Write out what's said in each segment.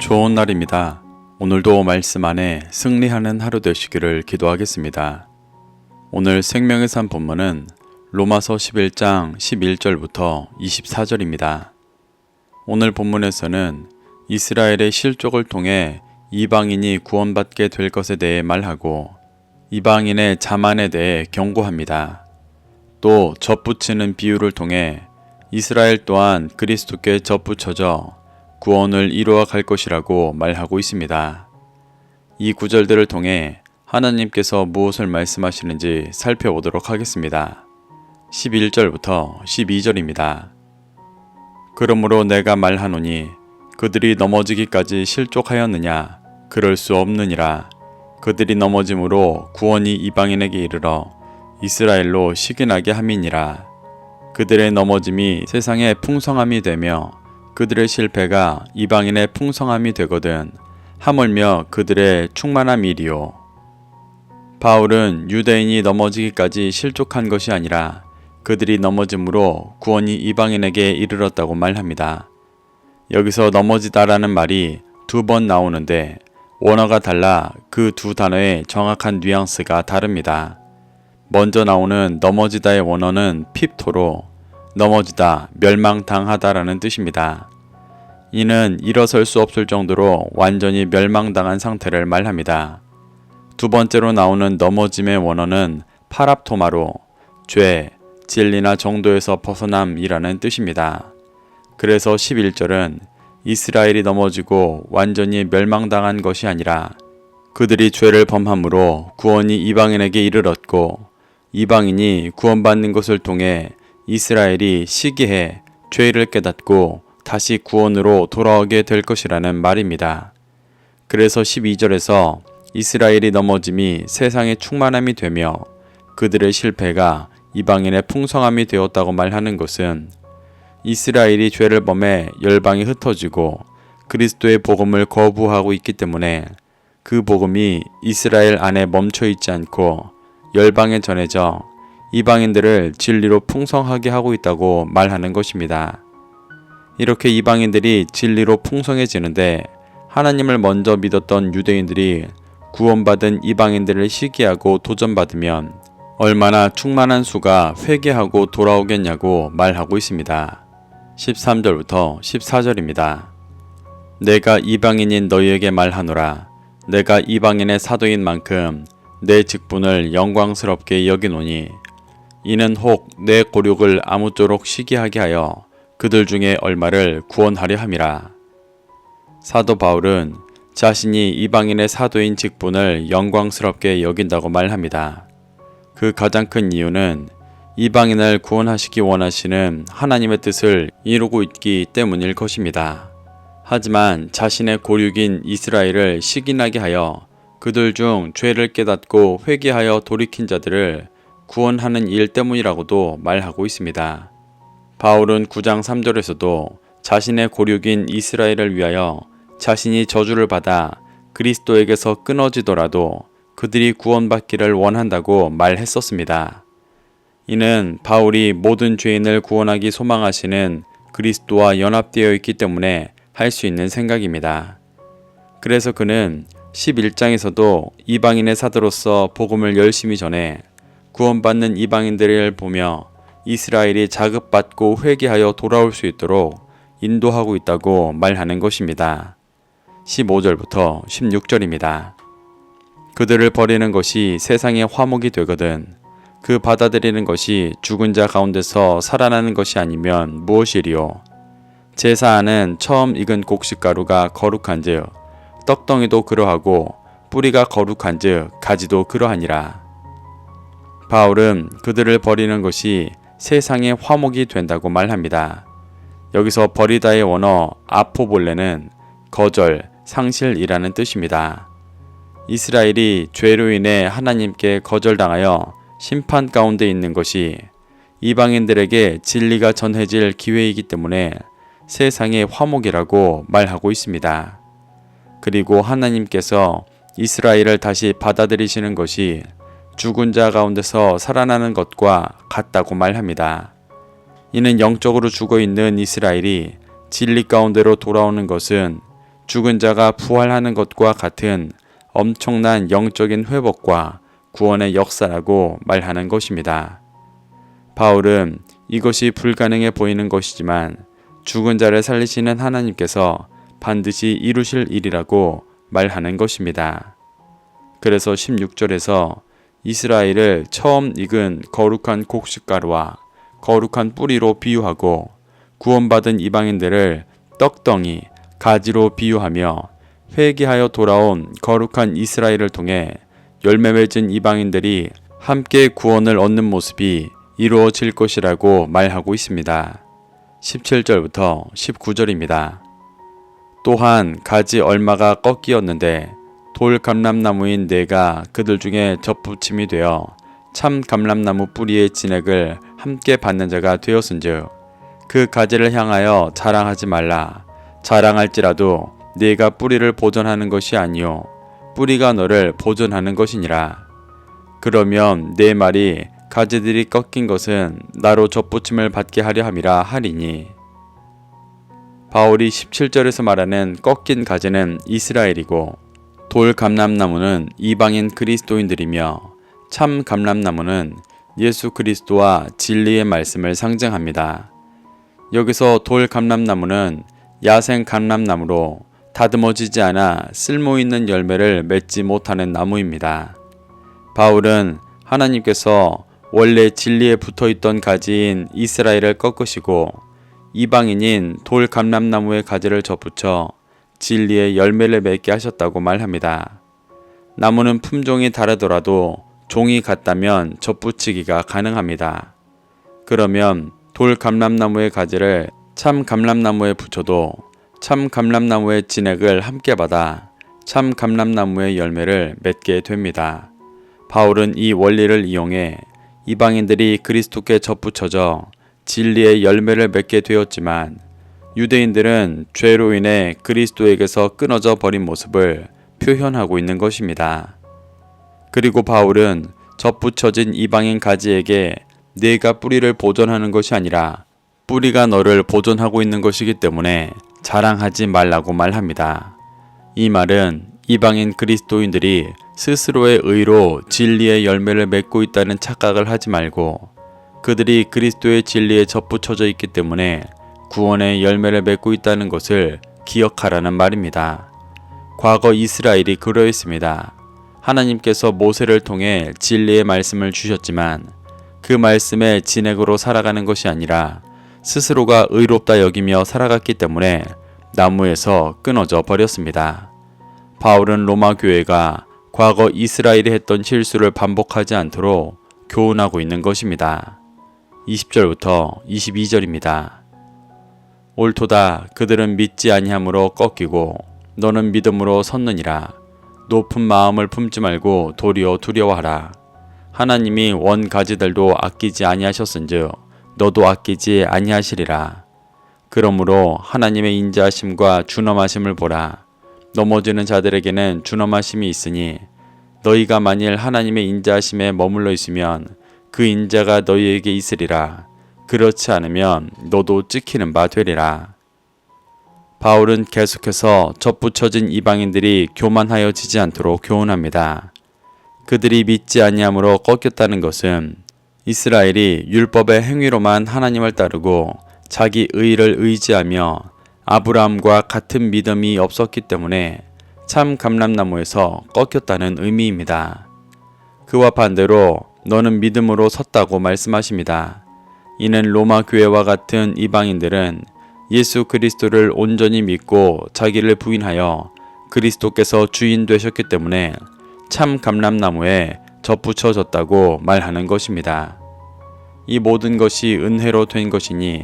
좋은 날입니다. 오늘도 말씀 안에 승리하는 하루 되시기를 기도하겠습니다. 오늘 생명의 산 본문은 로마서 11장 11절부터 24절입니다. 오늘 본문에서는 이스라엘의 실족을 통해 이방인이 구원받게 될 것에 대해 말하고 이방인의 자만에 대해 경고합니다. 또 접붙이는 비유를 통해 이스라엘 또한 그리스도께 접붙여져 구원을 이루어 갈 것이라고 말하고 있습니다. 이 구절들을 통해 하나님께서 무엇을 말씀하시는지 살펴보도록 하겠습니다. 11절부터 12절입니다. 그러므로 내가 말하노니 그들이 넘어지기까지 실족하였느냐? 그럴 수 없느니라. 그들이 넘어짐으로 구원이 이방인에게 이르러 이스라엘로 시기나게 함이니라. 그들의 넘어짐이 세상의 풍성함이 되며 그들의 실패가 이방인의 풍성함이 되거든 하물며 그들의 충만함이리요. 바울은 유대인이 넘어지기까지 실족한 것이 아니라 그들이 넘어짐으로 구원이 이방인에게 이르렀다고 말합니다. 여기서 넘어지다라는 말이 두 번 나오는데 원어가 달라 그 두 단어의 정확한 뉘앙스가 다릅니다. 먼저 나오는 넘어지다의 원어는 핍토로 넘어지다, 멸망당하다라는 뜻입니다. 이는 일어설 수 없을 정도로 완전히 멸망당한 상태를 말합니다. 두 번째로 나오는 넘어짐의 원어는 파랍토마로 죄, 진리나 정도에서 벗어남이라는 뜻입니다. 그래서 11절은 이스라엘이 넘어지고 완전히 멸망당한 것이 아니라 그들이 죄를 범함으로 구원이 이방인에게 이르렀고 이방인이 구원받는 것을 통해 이스라엘이 시기해 죄를 깨닫고 다시 구원으로 돌아오게 될 것이라는 말입니다. 그래서 12절에서 이스라엘이 넘어짐이 세상의 충만함이 되며 그들의 실패가 이방인의 풍성함이 되었다고 말하는 것은 이스라엘이 죄를 범해 열방이 흩어지고 그리스도의 복음을 거부하고 있기 때문에 그 복음이 이스라엘 안에 멈춰 있지 않고 열방에 전해져 이방인들을 진리로 풍성하게 하고 있다고 말하는 것입니다. 이렇게 이방인들이 진리로 풍성해지는데 하나님을 먼저 믿었던 유대인들이 구원받은 이방인들을 시기하고 도전받으면 얼마나 충만한 수가 회개하고 돌아오겠냐고 말하고 있습니다. 13절부터 14절입니다. 내가 이방인인 너희에게 말하노라. 내가 이방인의 사도인 만큼 내 직분을 영광스럽게 여기노니 이는 혹 내 고륙을 아무쪼록 시기하게 하여 그들 중에 얼마를 구원하려 함이라. 사도 바울은 자신이 이방인의 사도인 직분을 영광스럽게 여긴다고 말합니다. 그 가장 큰 이유는 이방인을 구원하시기 원하시는 하나님의 뜻을 이루고 있기 때문일 것입니다. 하지만 자신의 고륙인 이스라엘을 시기나게 하여 그들 중 죄를 깨닫고 회개하여 돌이킨 자들을 구원하는 일 때문이라고도 말하고 있습니다. 바울은 9장 3절에서도 자신의 고륙인 이스라엘을 위하여 자신이 저주를 받아 그리스도에게서 끊어지더라도 그들이 구원받기를 원한다고 말했었습니다. 이는 바울이 모든 죄인을 구원하기 소망하시는 그리스도와 연합되어 있기 때문에 할 수 있는 생각입니다. 그래서 그는 11장에서도 이방인의 사도로서 복음을 열심히 전해 구원받는 이방인들을 보며 이스라엘이 자급받고 회개하여 돌아올 수 있도록 인도하고 있다고 말하는 것입니다. 15절부터 16절입니다. 그들을 버리는 것이 세상의 화목이 되거든 그 받아들이는 것이 죽은 자 가운데서 살아나는 것이 아니면 무엇이리요? 제사 안은 처음 익은 곡식가루가 거룩한즉 떡덩이도 그러하고 뿌리가 거룩한즉 가지도 그러하니라. 바울은 그들을 버리는 것이 세상의 화목이 된다고 말합니다. 여기서 버리다의 원어 아포볼레는 거절, 상실이라는 뜻입니다. 이스라엘이 죄로 인해 하나님께 거절당하여 심판 가운데 있는 것이 이방인들에게 진리가 전해질 기회이기 때문에 세상의 화목이라고 말하고 있습니다. 그리고 하나님께서 이스라엘을 다시 받아들이시는 것이 죽은 자 가운데서 살아나는 것과 같다고 말합니다. 이는 영적으로 죽어있는 이스라엘이 진리 가운데로 돌아오는 것은 죽은 자가 부활하는 것과 같은 엄청난 영적인 회복과 구원의 역사라고 말하는 것입니다. 바울은 이것이 불가능해 보이는 것이지만 죽은 자를 살리시는 하나님께서 반드시 이루실 일이라고 말하는 것입니다. 그래서 16절에서 이스라엘을 처음 익은 거룩한 곡식가루와 거룩한 뿌리로 비유하고 구원받은 이방인들을 떡덩이, 가지로 비유하며 회개하여 돌아온 거룩한 이스라엘을 통해 열매 맺은 이방인들이 함께 구원을 얻는 모습이 이루어질 것이라고 말하고 있습니다. 17절부터 19절입니다. 또한 가지 얼마가 꺾이었는데 돌 감람나무인 네가 그들 중에 접붙임이 되어 참 감람나무 뿌리의 진액을 함께 받는 자가 되었은즉 그 가지를 향하여 자랑하지 말라. 자랑할지라도 네가 뿌리를 보존하는 것이 아니요 뿌리가 너를 보존하는 것이니라. 그러면 내 말이 가지들이 꺾인 것은 나로 접붙임을 받게 하려 함이라 하리니. 바울이 17절에서 말하는 꺾인 가지는 이스라엘이고 돌 감람나무는 이방인 그리스도인들이며 참 감람나무는 예수 그리스도와 진리의 말씀을 상징합니다. 여기서 돌 감람나무는 야생 감람나무로 다듬어지지 않아 쓸모있는 열매를 맺지 못하는 나무입니다. 바울은 하나님께서 원래 진리에 붙어있던 가지인 이스라엘을 꺾으시고 이방인인 돌 감람나무의 가지를 접붙여 진리의 열매를 맺게 하셨다고 말합니다. 나무는 품종이 다르더라도 종이 같다면 접붙이기가 가능합니다. 그러면 돌 감람나무의 가지를 참 감람나무에 붙여도 참 감람나무의 진액을 함께 받아 참 감람나무의 열매를 맺게 됩니다. 바울은 이 원리를 이용해 이방인들이 그리스도께 접붙여져 진리의 열매를 맺게 되었지만 유대인들은 죄로 인해 그리스도에게서 끊어져 버린 모습을 표현하고 있는 것입니다. 그리고 바울은 접붙여진 이방인 가지에게 네가 뿌리를 보존하는 것이 아니라 뿌리가 너를 보존하고 있는 것이기 때문에 자랑하지 말라고 말합니다. 이 말은 이방인 그리스도인들이 스스로의 의로 진리의 열매를 맺고 있다는 착각을 하지 말고 그들이 그리스도의 진리에 접붙여져 있기 때문에 구원의 열매를 맺고 있다는 것을 기억하라는 말입니다. 과거 이스라엘이 그러했습니다. 하나님께서 모세를 통해 진리의 말씀을 주셨지만 그 말씀의 진액으로 살아가는 것이 아니라 스스로가 의롭다 여기며 살아갔기 때문에 나무에서 끊어져 버렸습니다. 바울은 로마 교회가 과거 이스라엘이 했던 실수를 반복하지 않도록 교훈하고 있는 것입니다. 20절부터 22절입니다. 옳도다. 그들은 믿지 아니함으로 꺾이고 너는 믿음으로 섰느니라. 높은 마음을 품지 말고 도리어 두려워하라. 하나님이 원 가지들도 아끼지 아니하셨은즉 너도 아끼지 아니하시리라. 그러므로 하나님의 인자하심과 준엄하심을 보라. 넘어지는 자들에게는 준엄하심이 있으니 너희가 만일 하나님의 인자하심에 머물러 있으면 그 인자가 너희에게 있으리라. 그렇지 않으면 너도 찍히는 바 되리라. 바울은 계속해서 접붙여진 이방인들이 교만하여지지 않도록 교훈합니다. 그들이 믿지 아니함으로 꺾였다는 것은 이스라엘이 율법의 행위로만 하나님을 따르고 자기 의를 의지하며 아브라함과 같은 믿음이 없었기 때문에 참 감람나무에서 꺾였다는 의미입니다. 그와 반대로 너는 믿음으로 섰다고 말씀하십니다. 이는 로마 교회와 같은 이방인들은 예수 그리스도를 온전히 믿고 자기를 부인하여 그리스도께서 주인 되셨기 때문에 참 감람나무에 접붙여졌다고 말하는 것입니다. 이 모든 것이 은혜로 된 것이니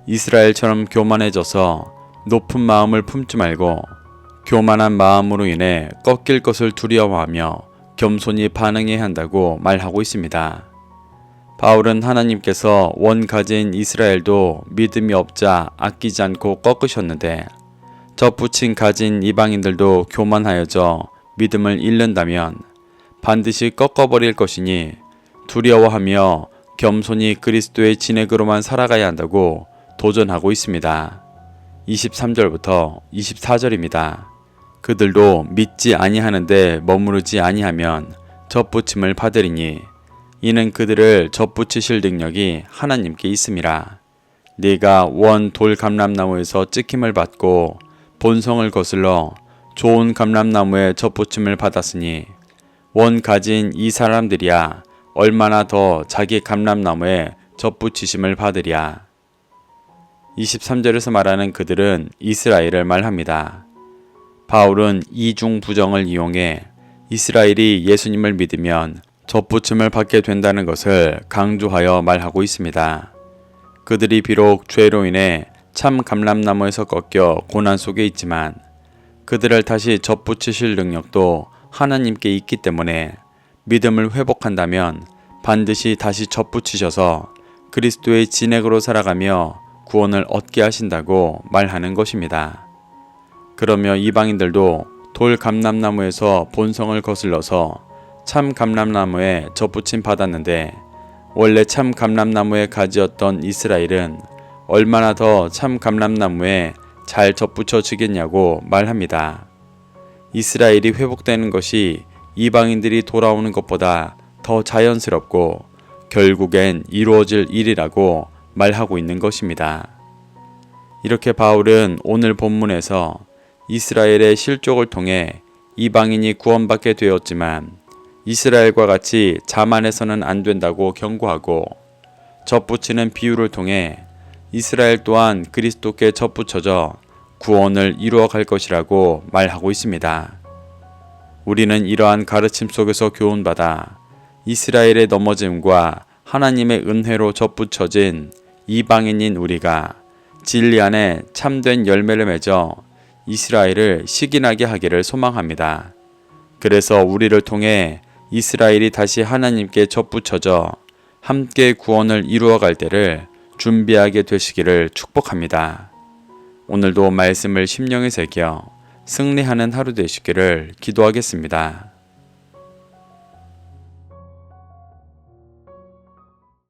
이스라엘처럼 교만해져서 높은 마음을 품지 말고 교만한 마음으로 인해 꺾일 것을 두려워하며 겸손히 반응해야 한다고 말하고 있습니다. 바울은 하나님께서 원 가지인 이스라엘도 믿음이 없자 아끼지 않고 꺾으셨는데 접붙인 가진 이방인들도 교만하여져 믿음을 잃는다면 반드시 꺾어버릴 것이니 두려워하며 겸손히 그리스도의 진액으로만 살아가야 한다고 도전하고 있습니다. 23절부터 24절입니다. 그들도 믿지 아니하는데 머무르지 아니하면 젖붙임을 받으리니 이는 그들을 젖붙이실 능력이 하나님께 있음이라. 네가 원 돌 감람나무에서 찍힘을 받고 본성을 거슬러 좋은 감람나무에 젖붙임을 받았으니 원 가진 이 사람들이야 얼마나 더 자기 감람나무에 젖붙이심을 받으랴. 23절에서 말하는 그들은 이스라엘을 말합니다. 바울은 이중 부정을 이용해 이스라엘이 예수님을 믿으면 젖붙임을 받게 된다는 것을 강조하여 말하고 있습니다. 그들이 비록 죄로 인해 참 감람나무에서 꺾여 고난 속에 있지만 그들을 다시 젖붙이실 능력도 하나님께 있기 때문에 믿음을 회복한다면 반드시 다시 젖붙이셔서 그리스도의 진액으로 살아가며 구원을 얻게 하신다고 말하는 것입니다. 그러며 이방인들도 돌 감람나무에서 본성을 거슬러서 참 감람나무에 젖붙임 받았는데 원래 참 감람나무의 가지였던 이스라엘은 얼마나 더 참 감람나무에 잘 젖붙여지겠냐고 말합니다. 이스라엘이 회복되는 것이 이방인들이 돌아오는 것보다 더 자연스럽고 결국엔 이루어질 일이라고 말하고 있는 것입니다. 이렇게 바울은 오늘 본문에서 이스라엘의 실족을 통해 이방인이 구원받게 되었지만 이스라엘과 같이 자만해서는 안 된다고 경고하고 젖붙이는 비유를 통해 이스라엘 또한 그리스도께 젖붙여져 구원을 이루어 갈 것이라고 말하고 있습니다. 우리는 이러한 가르침 속에서 교훈받아 이스라엘의 넘어짐과 하나님의 은혜로 젖붙여진 이방인인 우리가 진리 안에 참된 열매를 맺어 이스라엘을 시기나게 하기를 소망합니다. 그래서 우리를 통해 이스라엘이 다시 하나님께 젖붙여져 함께 구원을 이루어갈 때를 준비하게 되시기를 축복합니다. 오늘도 말씀을 심령에 새겨 승리하는 하루 되시기를 기도하겠습니다.